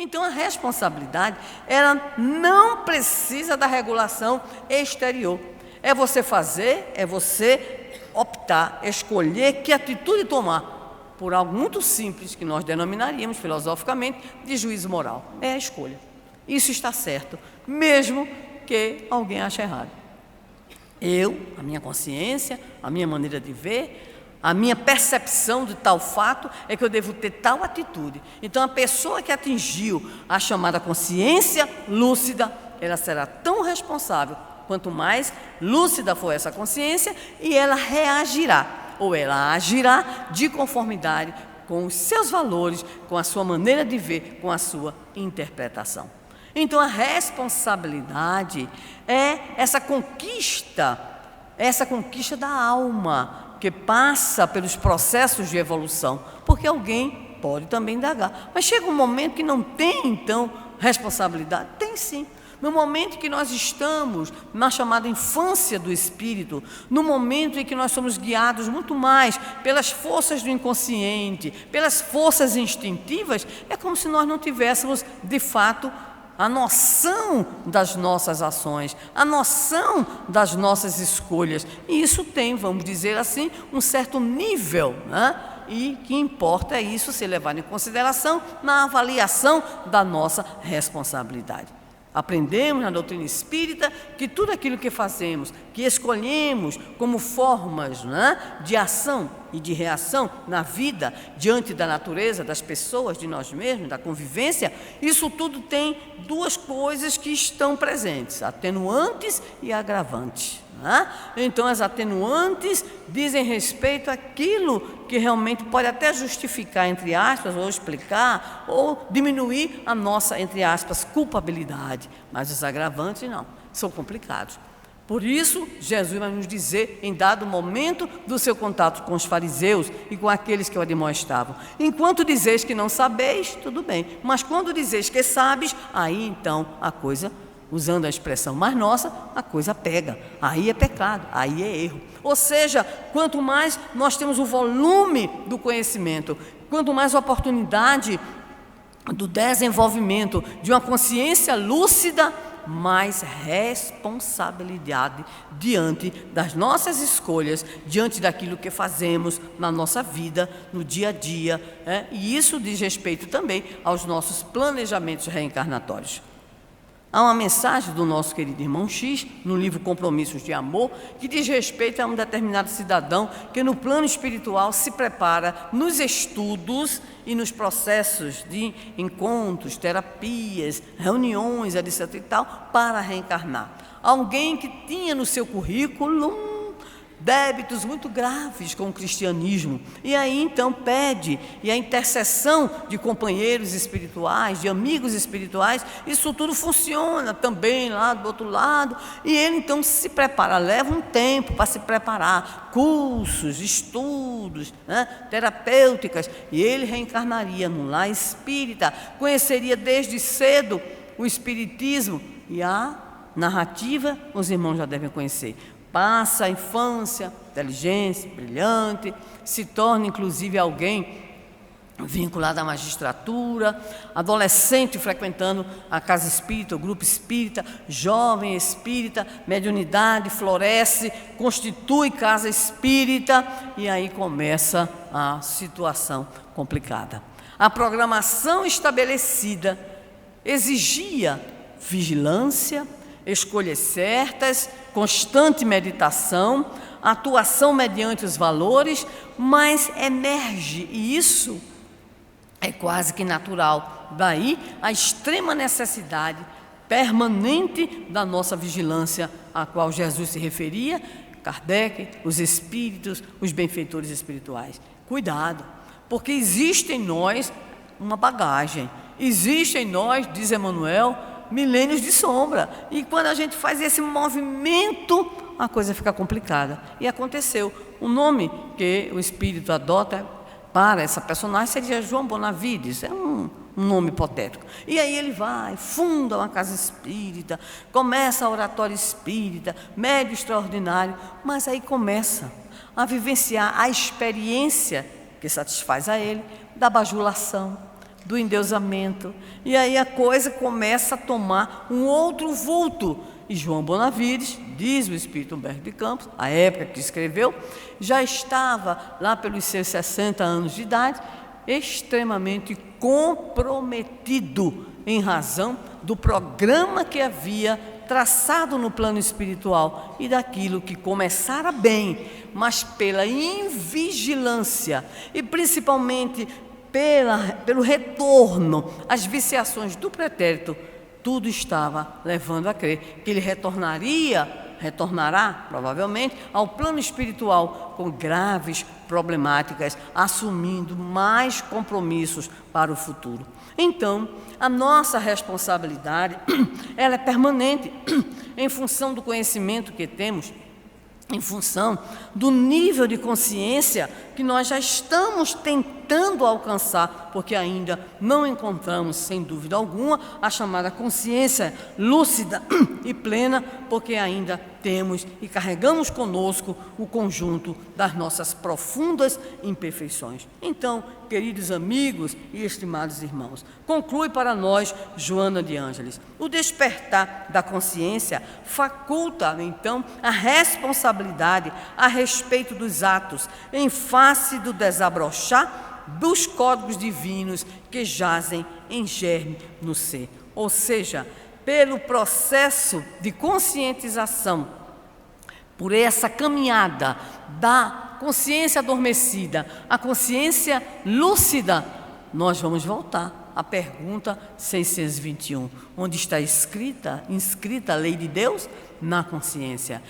Então a responsabilidade, ela não precisa da regulação exterior. É você fazer, é você optar, escolher que atitude tomar, por algo muito simples que nós denominaríamos filosoficamente de juízo moral. É a escolha. Isso está certo, mesmo que alguém ache errado. A minha consciência, a minha maneira de ver, a minha percepção de tal fato é que eu devo ter tal atitude. Então, a pessoa que atingiu a chamada consciência lúcida, ela será tão responsável quanto mais lúcida for essa consciência, e ela reagirá, ou ela agirá de conformidade com os seus valores, com a sua maneira de ver, com a sua interpretação. Então, a responsabilidade é essa conquista da alma, que passa pelos processos de evolução, porque alguém pode também indagar. Mas chega um momento que não tem, então, responsabilidade? Tem sim. No momento em que nós estamos na chamada infância do espírito, no momento em que nós somos guiados muito mais pelas forças do inconsciente, pelas forças instintivas, é como se nós não tivéssemos, de fato, a noção das nossas ações, a noção das nossas escolhas. E isso tem, vamos dizer assim, um certo nível, né? E que importa é isso ser levado em consideração na avaliação da nossa responsabilidade. Aprendemos na doutrina espírita que tudo aquilo que fazemos, que escolhemos como formas, né, de ação e de reação na vida, diante da natureza, das pessoas, de nós mesmos, da convivência, isso tudo tem duas coisas que estão presentes, atenuantes e agravantes. Então, as atenuantes dizem respeito àquilo que realmente pode até justificar, entre aspas, ou explicar, ou diminuir a nossa, entre aspas, culpabilidade. Mas os agravantes não, são complicados. Por isso, Jesus vai nos dizer, em dado momento do seu contato com os fariseus e com aqueles que o admoestavam: enquanto dizeis que não sabeis, tudo bem, mas quando dizeis que sabes, aí então a coisa, usando a expressão mais nossa, a coisa pega, aí é pecado, aí é erro. Ou seja, quanto mais nós temos o volume do conhecimento, quanto mais oportunidade do desenvolvimento de uma consciência lúcida, mais responsabilidade diante das nossas escolhas, diante daquilo que fazemos na nossa vida, no dia a dia, e isso diz respeito também aos nossos planejamentos reencarnatórios. Há uma mensagem do nosso querido irmão X, no livro Compromissos de Amor, que diz respeito a um determinado cidadão que no plano espiritual se prepara nos estudos e nos processos de encontros, terapias, reuniões, etc. e tal, para reencarnar. Alguém que tinha no seu currículo débitos muito graves com o cristianismo, e aí então pede, e a intercessão de companheiros espirituais, de amigos espirituais, isso tudo funciona também lá do outro lado, e ele então se prepara, leva um tempo para se preparar, cursos, estudos, terapêuticas, e ele reencarnaria no lar espírita, conheceria desde cedo o espiritismo, e a narrativa os irmãos já devem conhecer. Passa a infância, inteligência, brilhante, se torna inclusive alguém vinculado à magistratura, adolescente frequentando a casa espírita, o grupo espírita, jovem espírita, mediunidade, floresce, constitui casa espírita, e aí começa a situação complicada. A programação estabelecida exigia vigilância, escolhas certas, constante meditação, atuação mediante os valores, mas emerge, e isso é quase que natural, daí a extrema necessidade permanente da nossa vigilância, a qual Jesus se referia, Kardec, os espíritos, os benfeitores espirituais. Cuidado, porque existe em nós uma bagagem, existe em nós, diz Emmanuel, milênios de sombra, e quando a gente faz esse movimento, a coisa fica complicada. E aconteceu. O nome que o espírito adota para essa personagem seria João Bonavides, é um nome hipotético. E aí ele vai, funda uma casa espírita, começa a oratória espírita, médio extraordinário, mas aí começa a vivenciar a experiência que satisfaz a ele da bajulação, do endeusamento. E aí a coisa começa a tomar um outro vulto. E João Bonavides, diz o espírito Humberto de Campos, a época que escreveu, já estava lá pelos seus 60 anos de idade, extremamente comprometido em razão do programa que havia traçado no plano espiritual e daquilo que começara bem, mas pela invigilância e principalmente pelo retorno às viciações do pretérito, tudo estava levando a crer que ele retornará provavelmente ao plano espiritual com graves problemáticas, assumindo mais compromissos para o futuro. Então, a nossa responsabilidade, ela é permanente em função do conhecimento que temos, em função do nível de consciência que nós já estamos tentando alcançar, porque ainda não encontramos, sem dúvida alguma, a chamada consciência lúcida e plena, porque ainda temos e carregamos conosco o conjunto das nossas profundas imperfeições. Então, queridos amigos e estimados irmãos, conclui para nós Joana de Ângeles: o despertar da consciência faculta, então, a responsabilidade a respeito dos atos em face do desabrochar dos códigos divinos que jazem em germe no ser. Ou seja, pelo processo de conscientização, por essa caminhada da consciência adormecida à consciência lúcida, nós vamos voltar à pergunta 621, onde está inscrita a lei de Deus na consciência.